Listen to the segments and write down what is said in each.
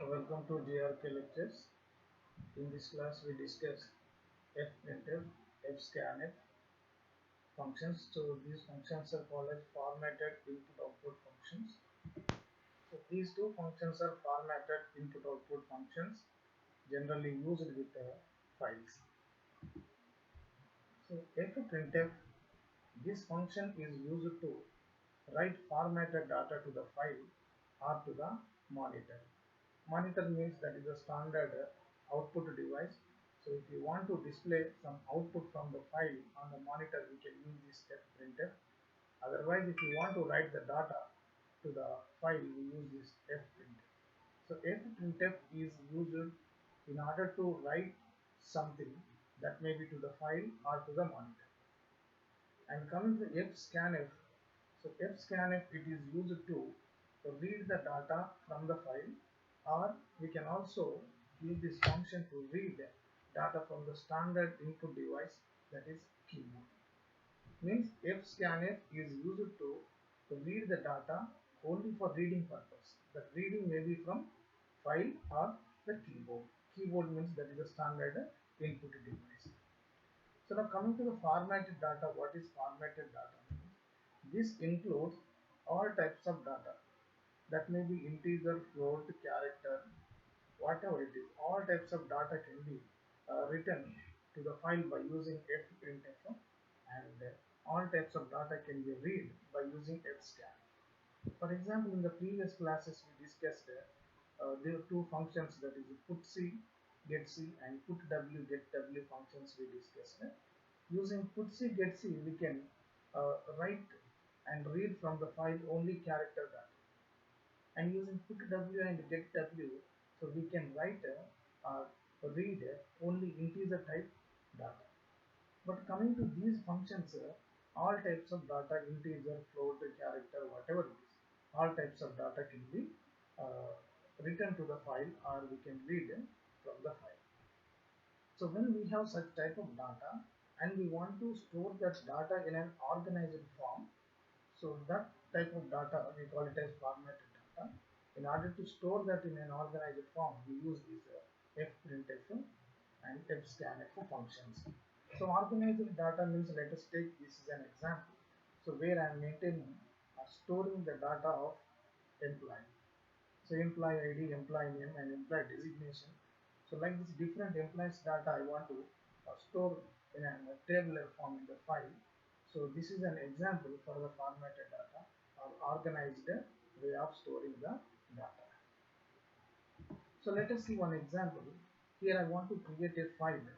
Welcome to GRK lectures. In this class we discuss fprintf, fscanf functions. So these functions are called as formatted input output functions. So these two functions are formatted input output functions generally used with files. So fprintf, this function is used to write formatted data to the file or to the monitor. Monitor means that is a standard output device. So if you want to display some output from the file on the monitor, we can use this fprintf. Otherwise, if you want to write the data to the file, we use this fprintf. So fprintf is used in order to write something that may be to the file or to the monitor. And coming to fscanf, so fscanf, it is used to read the data from the file, or we can also use this function to read data from the standard input device, that is keyboard. Means fscanf is used to read the data only for reading purpose. The reading may be from file or the keyboard. Keyboard means that is a standard input device. So now coming to the formatted data, what is formatted data? This includes all types of data. That may be integer, float, character, whatever it is. All types of data can be written to the file by using fprintf, and all types of data can be read by using fscan. For example, in the previous classes we discussed there are two functions, that is putc, getc, and putw, getw functions we discussed. Using putc, getc, we can write and read from the file only character data. And using putw and getw, so we can write read only integer type data. But coming to these functions, all types of data, integer, float, character, whatever it is, all types of data can be uh, written to the file, or we can read from the file. So when we have such type of data and we want to store that data in an organized form, so that type of data we call it as formatted data. In order to store that in an organized form, we use these fprintf and fscanf functions. So organized data means, let us take this as an example. So where I am maintaining storing the data of employee. So employee ID, employee name, and employee designation. So like this different employees data I want to store in a tabular form in the file. So this is an example for the formatted data or organized way of storing the data. So let us see one example. Here I want to create a file,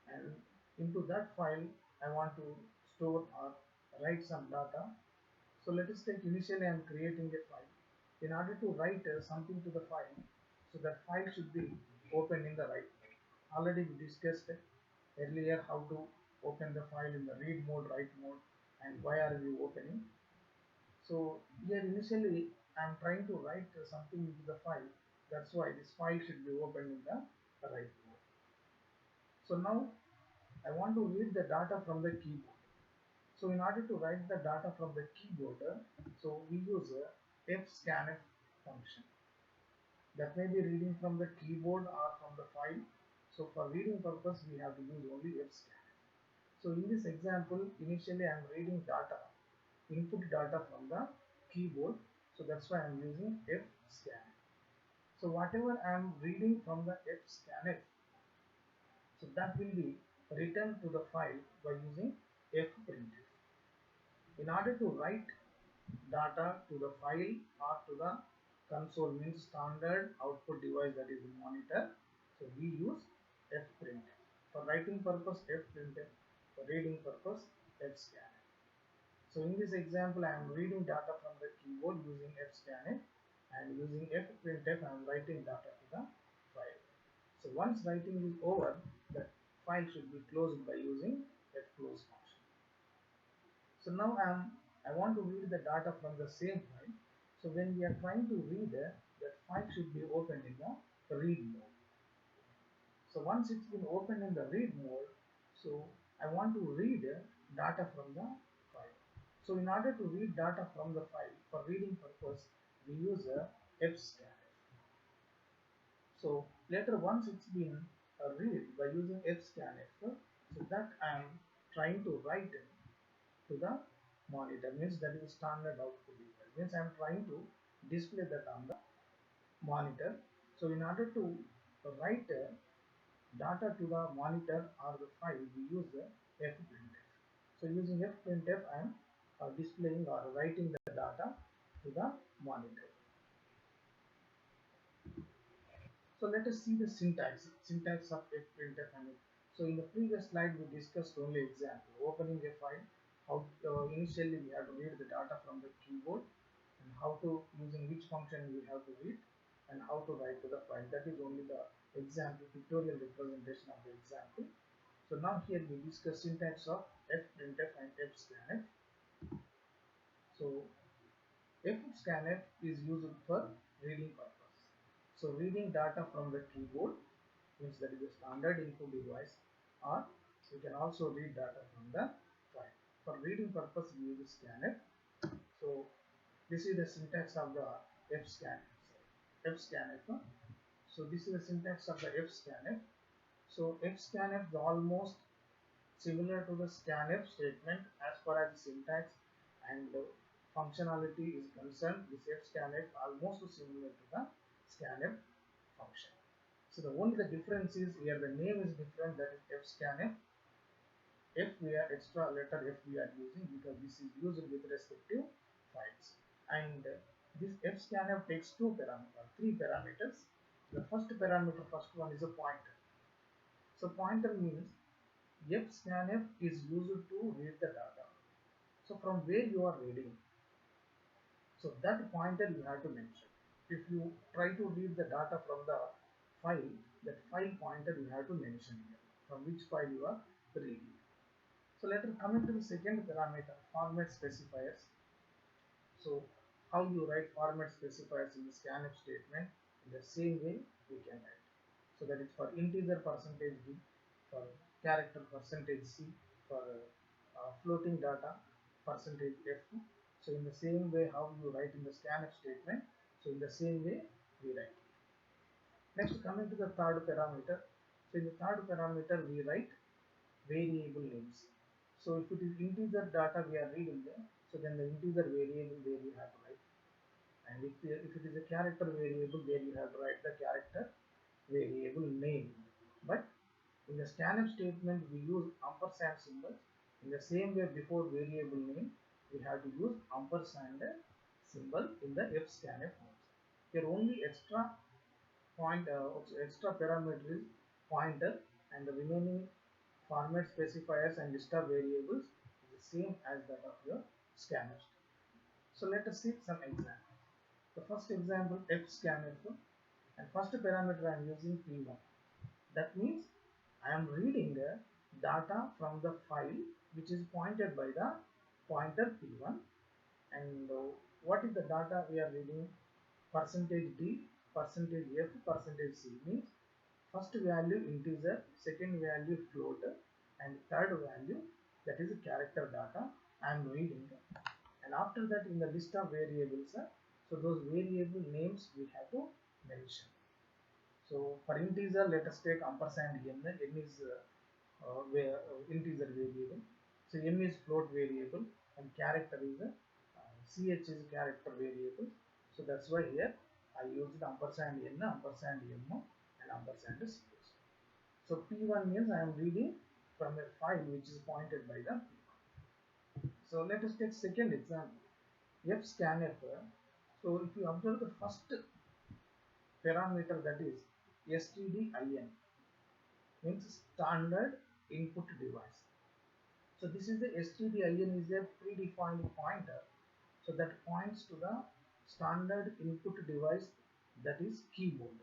and into that file I want to store or write some data. So let us take, initially I am creating a file. In order to write something to the file, so that file should be open in the right mode. Already we discussed earlier how to open the file in the read mode, write mode, and why are we opening. So here initially I am trying to write something into the file. That's why this file should be opened in the right mode. So now I want to read the data from the keyboard. So in order to write the data from the keyboard, so we use a fscanf function. That may be reading from the keyboard or from the file. So for reading purpose, we have to use only fscanf. So in this example, initially I am reading data, input data from the keyboard. So that's why I am using fscanf. So whatever I am reading from the fscanf, so that will be returned to the file by using fprintf. In order to write data to the file or to the console, means standard output device, that is the monitor, so we use fprintf. For writing purpose fprintf, for reading purpose fscanf. So in this example I am reading data from the keyboard using fscanf, and using fprintf I am writing data to the file. So once writing is over, the file should be closed by using fclose function. So now I want to read the data from the same file. So when we are trying to read that file should be opened in the read mode. So once it's been opened in the read mode, so I want to read data from the file. So in order to read data from the file for reading purpose, we use a fscanf. So later once it's been read by using fscanf, so that I am trying to write to the monitor, means that is standard output device, means I am trying to display that on the monitor. So in order to write data to the monitor or the file, we use the fprintf. So using fprintf, I am displaying or writing the data to the monitor. So let us see the syntax of fprintf. So in the previous slide we discussed only example, opening a file, how initially we have to read the data from the keyboard, and how to, using which function we have to read, and how to write to the file. That is only the example, pictorial representation of the example. So now here we discuss syntax of fprintf and fscanf. So fscanf is used for reading purpose. So reading data from the keyboard, means that is a standard input device, or we can also read data from the file. For reading purpose we use scanf. So this is the syntax of the fscanf. So this is the syntax of the fscanf. So fscanf is almost similar to the scanf statement as far as the syntax and functionality is concerned. This fscanf almost similar to the scanf function. So the only the difference is here the name is different, that is fscanf. F we are extra letter F we are using because this is used with respective files. And this fscanf takes three parameters. The first parameter, first one is a pointer. So pointer means fscanf is used to read the data. So from where you are reading, so that pointer you have to mention. If you try to read the data from the file, that file pointer you have to mention here, from which file you are reading. So let us come into the second parameter, format specifiers. So how you write format specifiers in the scanf statement, in the same way we can write. So that is for integer percentage %d, for character percentage %c, for floating data percentage %f. So in the same way how you write in the scanf statement, so in the same way we write. Next, coming to the third parameter. So in the third parameter we write variable names. So if it is integer data we are reading there, so then the integer variable there you have to write. And if it is a character variable, there you have to write the character variable name. But in the scanf statement we use ampersand symbol. In the same way before variable name, we have to use ampersand symbol in the fscanf mode. Here only extra parameter is pointer, and the remaining format specifiers and list of variables is the same as that of your scanf. So let us see some examples. The first example, fscanf, and first parameter I am using p1. That means I am reading the data from the file which is pointed by the pointer p1. And what is the data we are reading? Percentage %d, percentage %f, percentage %c, means first value integer, second value float, and third value, that is character data I am reading. And after that, in the list of variables, so those variable names we have to mention. So for integer, let us take ampersand n. N is integer variable. So m is float variable, and character is ch is character variable. So that's why here I used ampersand n, ampersand m, and ampersand ch. So p1 means I am reading from a file which is pointed by the p1. So let us take second example, fscanf. So if you observe the first parameter, that is stdin, means standard input device. So this is the stdin is a predefined pointer, so that points to the standard input device, that is keyboard.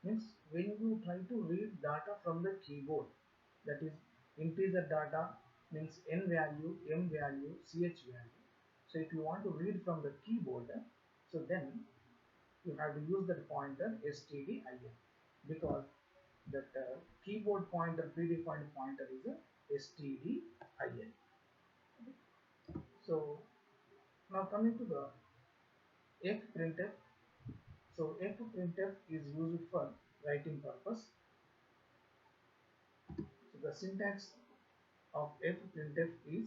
Means when you try to read data from the keyboard, that is integer data, means n value, m value, ch value. So if you want to read from the keyboard, so then you have to use that pointer stdin, because that keyboard pointer, predefined pointer is a stdin. So now coming to the fprintf. So fprintf is used for writing purpose. So the syntax of fprintf is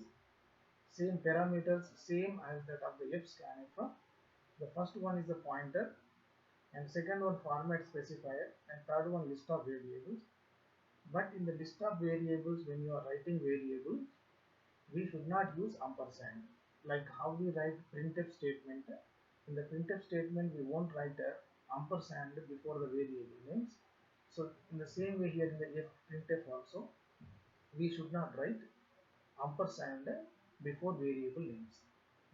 same parameters, same as that of the fscanf. The first one is the pointer, and second one format specifier, and third one list of variables. But in the list of variables, when you are writing variable, we should not use ampersand. Like how we write printf statement. In the printf statement, we won't write a ampersand before the variable names. So in the same way here in the printf also, we should not write ampersand before variable names.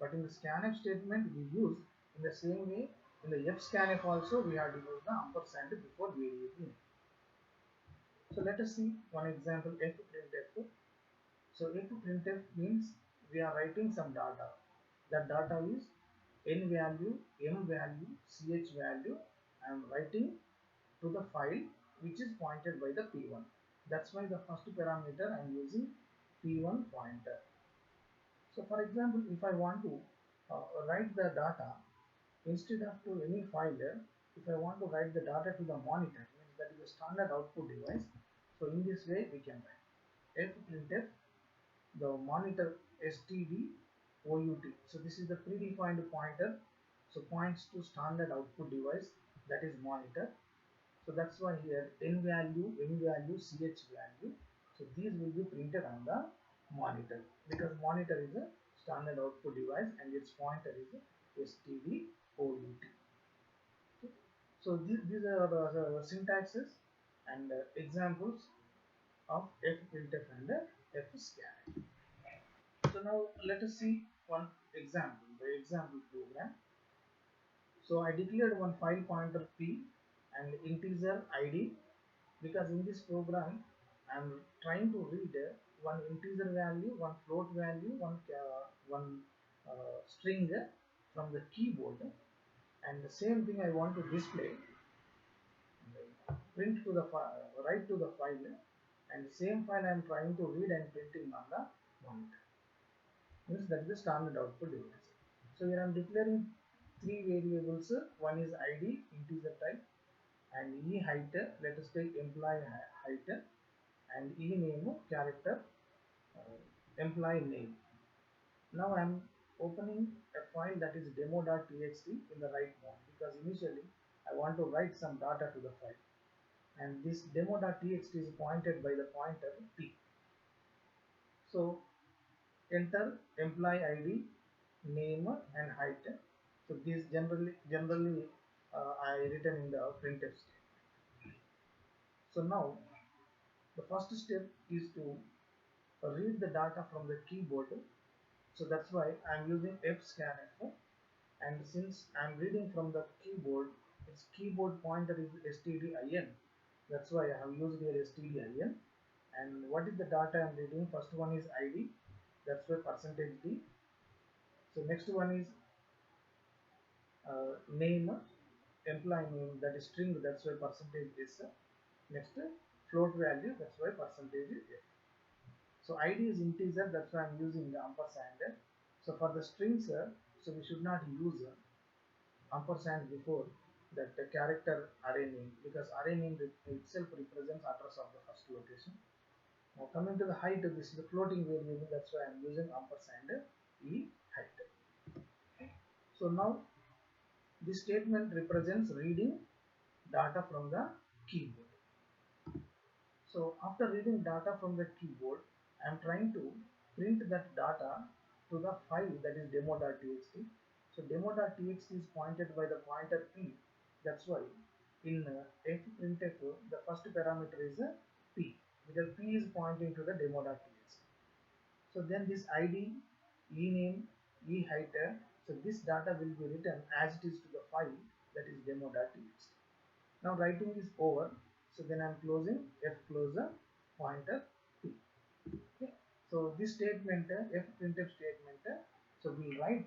But in the scanf statement, we use in the same way in the fscanf also we have to use the ampersand before variable name. So let us see one example fprintf. So fprintf means we are writing some data. That data is n value, m value, ch value. I am writing to the file which is pointed by the p1. That's why the first parameter I am using p1 pointer. So for example, if I want to write the data instead of to any file, if I want to write the data to the monitor, means that is a standard output device. So in this way we can write fprintf the monitor std out. So this is the predefined pointer. So points to standard output device, that is monitor. So that's why here n value, m value, ch value. So these will be printed on the monitor because monitor is a standard output device and its pointer is std out. Okay. So these are the syntaxes and examples of fprintf and fscan. So now let us see one example, the example program. So I declared one file pointer p and integer id because in this program I am trying to read one integer value, one float value, one string from the keyboard, and the same thing I want to display, print to the write to the file, and the same file I am trying to read and printing on the monitor. Means that is the standard output device. So here I am declaring three variables. One is id, integer type, and e height. Let us take employee height, and e name, character, employee name. Now I am opening a file that is demo.txt in the write mode because initially I want to write some data to the file, and this demo.txt is pointed by the pointer p. So enter employee id, name, and height. So these generally I written in the printf statement. So now the first step is to read the data from the keyboard. So that's why I'm using fscanf, and since I'm reading from the keyboard, its keyboard pointer is stdin. That's why I have used here stdin. And what is the data I'm reading? First one is id, that's why percentage d. So next one is name, employee name, that is string, that's why percentage is. Next float value, that's why percentage is f. So id is integer, that's why I'm using the ampersand. So for the strings, so we should not use ampersand before that character array name because array name itself represents address of the first location. Now coming to the height, this is the floating variable, that's why I'm using ampersand e height. So now this statement represents reading data from the keyboard. So after reading data from the keyboard, I am trying to print that data to the file that is demo.txt. So demo.txt is pointed by the pointer p. That's why in fprintf the first parameter is p because p is pointing to the demo.txt. So then this id, e name, e height. So this data will be written as it is to the file that is demo.txt. Now writing is over, so then I am closing f closer pointer p. Okay. So this statement, f printf statement, so we write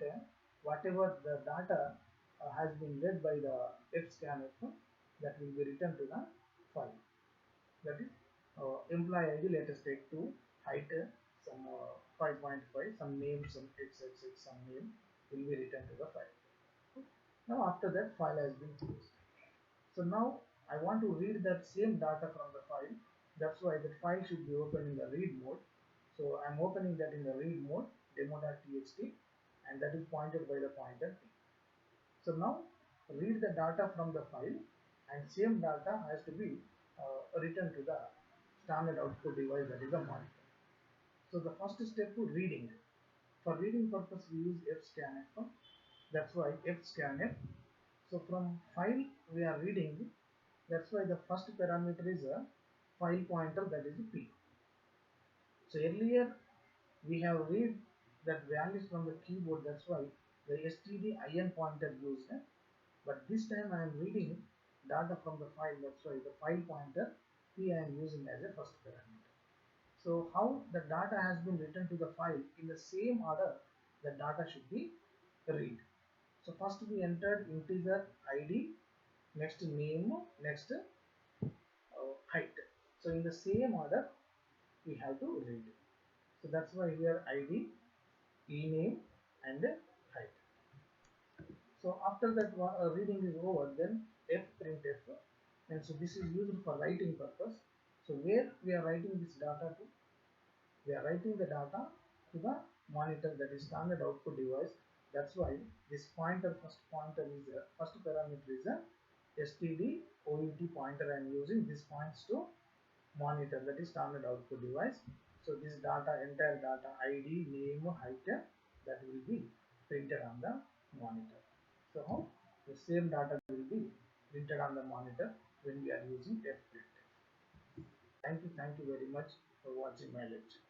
whatever the data has been read by the fscanf, that will be written to the file. That is employee id. Let us take 2, height some 5.5, some name, some xxx, some name will be written to the file. Okay. Now after that file has been closed. So now I want to read that same data from the file. That's why the file should be open in the read mode. So I'm opening that in the read mode, demo.txt, and that is pointed by the pointer P. So now read the data from the file, and same data has to be written to the standard output device, that is the monitor. So the first step to reading. For reading purpose we use fscanf. That's why fscanf. So from file we are reading. That's why the first parameter is a file pointer, that is P. So earlier we have read that values from the keyboard. That's why the stdin pointer used. But this time I am reading data from the file. That's why the file pointer P I am using as a first parameter. So how the data has been written to the file, in the same order the data should be read. So first we entered integer id, next name, next height. So in the same order we have to read. So that's why here id, ename, and height. So after that reading is over, then fprintf, and so this is used for writing purpose. So where we are writing this data to, we are writing the data to the monitor, that is standard output device. That's why this pointer, first pointer is a first parameter is a std out pointer. I am using this points to monitor, that is standard output device. So this data, entire data, id, name, height, that will be printed on the monitor. So how the same data will be printed on the monitor when we are using fprintf. Thank you very much for watching my lecture.